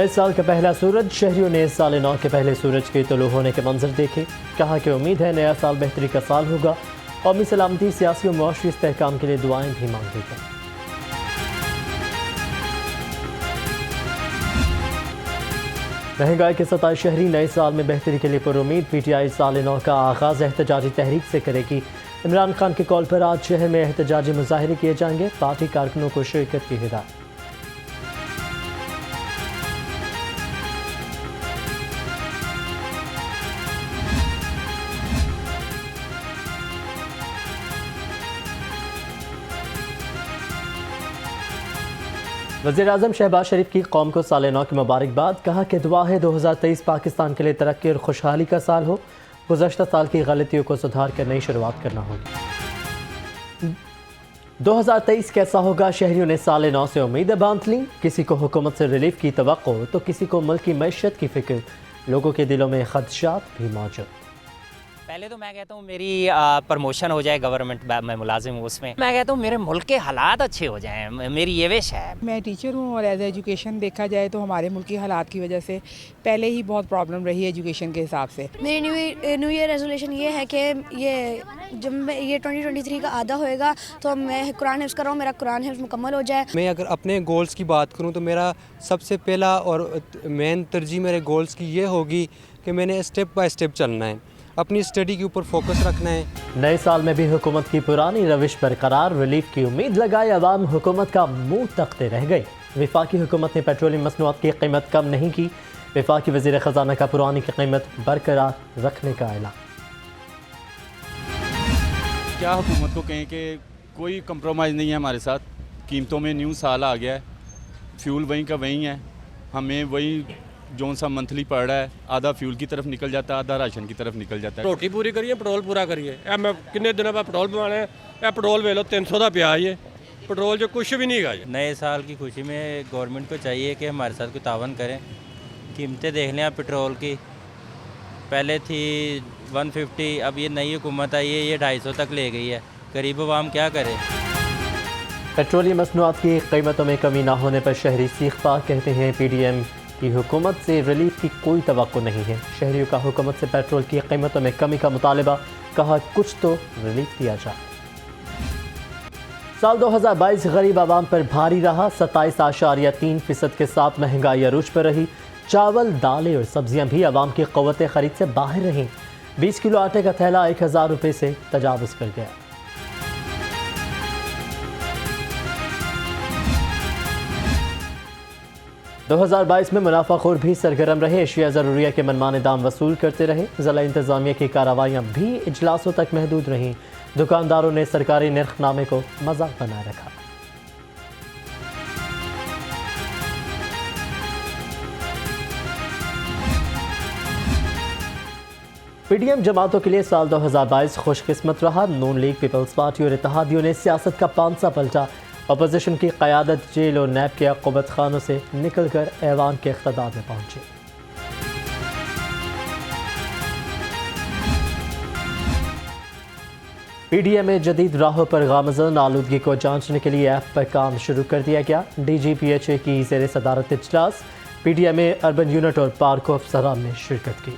نئے سال کا پہلا سورج، شہریوں نے سال نو کے پہلے سورج کے طلوع ہونے کے منظر دیکھے. کہا کہ امید ہے نیا سال بہتری کا سال ہوگا. قومی سلامتی، سیاسی و معاشی استحکام کے لیے دعائیں بھی مانگی گئیں. مہنگائی کے ستائے شہری نئے سال میں بہتری کے لیے پر امید. پی ٹی آئی سال نو کا آغاز احتجاجی تحریک سے کرے گی. عمران خان کے کال پر آج شہر میں احتجاجی مظاہرے کیے جائیں گے. پارٹی کارکنوں کو شرکت کی ہدایت. وزیراعظم شہباز شریف کی قوم کو سال نو کی مبارکباد. کہا کہ دعا ہے 2023 پاکستان کے لیے ترقی اور خوشحالی کا سال ہو. گزشتہ سال کی غلطیوں کو سدھار کر نئی شروعات کرنا ہوگی. 2023 کیسا ہوگا، شہریوں نے سال نو سے امیدیں باندھ لیں. کسی کو حکومت سے ریلیف کی توقع تو کسی کو ملک کی معیشت کی فکر. لوگوں کے دلوں میں خدشات بھی موجود. پہلے تو میں کہتا ہوں میری پروموشن ہو جائے، گورنمنٹ میں ملازم ہوں، اس میں میں کہتا ہوں میرے ملک کے حالات اچھے ہو جائیں. میری یہ وش ہے. میں ٹیچر ہوں اور ایز ایجوکیشن دیکھا جائے تو ہمارے ملک کی حالات کی وجہ سے پہلے ہی بہت پرابلم رہی ہے ایجوکیشن کے حساب سے. میری نیو ایئر ریزولوشن یہ ہے کہ جب یہ 2023 کا آدھا ہوئے گا تو میں قرآن حفظ کر رہا ہوں، میرا قرآن حفظ مکمل ہو جائے. میں اگر اپنے گولز کی بات کروں تو میرا سب سے پہلا اور مین ترجیح میرے گولز کی یہ ہوگی کہ میں نے اسٹیپ بائی اسٹیپ چلنا ہے، اپنی اسٹڈی کے اوپر فوکس رکھنا ہے. نئے سال میں بھی حکومت کی پرانی روش برقرار. ریلیف کی امید لگائے عوام، حکومت کا منہ تختے رہ گئی. وفاقی حکومت نے پیٹرولیم مصنوعات کی قیمت کم نہیں کی. وفاقی وزیر خزانہ کا پرانی کی قیمت برقرار رکھنے کا اعلان. کیا حکومت کو کہیں کہ کوئی کمپرومائز نہیں ہے ہمارے ساتھ. قیمتوں میں نیو سال آ گیا ہے، فیول وہیں کا وہیں ہے. ہمیں وہی جو سا منتھلی پڑ رہا ہے، آدھا فیول کی طرف نکل جاتا ہے، آدھا راشن کی طرف نکل جاتا ہے. روٹی پوری کریے، پٹرول پورا کریے. میں کنے دنوں بعد پٹرول پوانا ہے، پٹرول وے لو 300 کا پیا ہے. پٹرول جو کچھ بھی نہیں گا. نئے سال کی خوشی میں گورنمنٹ کو چاہیے کہ ہمارے ساتھ کوئی تعاون کریں. قیمتیں دیکھ لیں آپ پٹرول کی، پہلے تھی 150، اب یہ نئی حکومت آئی ہے، یہ 250 تک لے گئی ہے. غریب عوام کیا کرے. پیٹرولیم مصنوعات کی قیمتوں میں کمی نہ ہونے پر شہری سیخ پا. کہتے ہیں پی ڈی ایم کی حکومت سے ریلیف کی کوئی توقع نہیں ہے. شہریوں کا حکومت سے پیٹرول کی قیمتوں میں کمی کا مطالبہ. کہا کچھ تو ریلیف دیا جائے. سال 2022 غریب عوام پر بھاری رہا. 27.3% کے ساتھ مہنگائی عروج پر رہی. چاول، دالیں اور سبزیاں بھی عوام کی قوت خرید سے باہر رہیں. 20 کلو آٹے کا تھیلا 1000 روپے سے تجاوز کر گیا. دو 2022 میں منافع خور بھی سرگرم رہے. اشیاء ضروریہ کے منمانے دام وصول کرتے رہے. ضلع انتظامیہ کی کارروائیاں بھی اجلاسوں تک محدود رہیں. دکانداروں نے سرکاری نرخ نامے کو مذاق بنائے رکھا. پی ڈی ایم جماعتوں کے لیے سال 2022 خوش قسمت رہا. نون لیگ، پیپلز پارٹی اور اتحادیوں نے سیاست کا پانسا پلٹا. اپوزیشن کی قیادت جیل اور نیب کے عقوبت خانوں سے نکل کر ایوان کے اقتدار میں پہنچی. پی ڈی ایم میں جدید راہوں پر گامزن. آلودگی کو جانچنے کے لیے ایپ پر کام شروع کر دیا گیا. D G P H A کی زیر صدارت اجلاس. پی ڈی ایم میں اربن یونٹ اور پارکو افسران نے شرکت کی.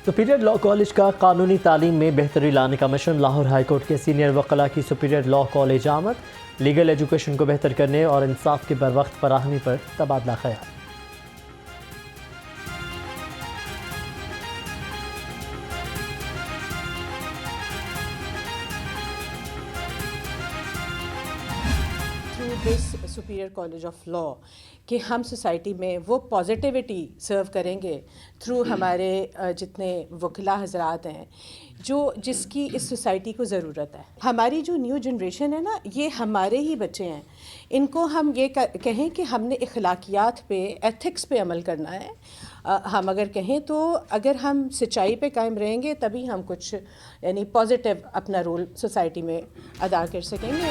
سپیریئر لاء کالج کا قانونی تعلیم میں بہتری لانے کا مشن. لاہور ہائی کورٹ کے سینئر وکلاء کی سپیریئر لاء کالج آمد. لیگل ایجوکیشن کو بہتر کرنے اور انصاف کی بروقت فراہمی پر تبادلہ خیال. Through this superior college of law کہ ہم سوسائٹی میں وہ پازیٹیوٹی سرو کریں گے تھرو ہمارے جتنے وکلاء حضرات ہیں جس کی اس سوسائٹی کو ضرورت ہے. ہماری جو نیو جنریشن ہے نا، یہ ہمارے ہی بچے ہیں. ان کو ہم یہ کہیں کہ ہم نے اخلاقیات پہ، ایتھکس پہ عمل کرنا ہے. ہم اگر کہیں تو اگر ہم سچائی پہ قائم رہیں گے تبھی ہم کچھ یعنی پازیٹیو اپنا رول سوسائٹی میں ادا کر سکیں گے.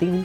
3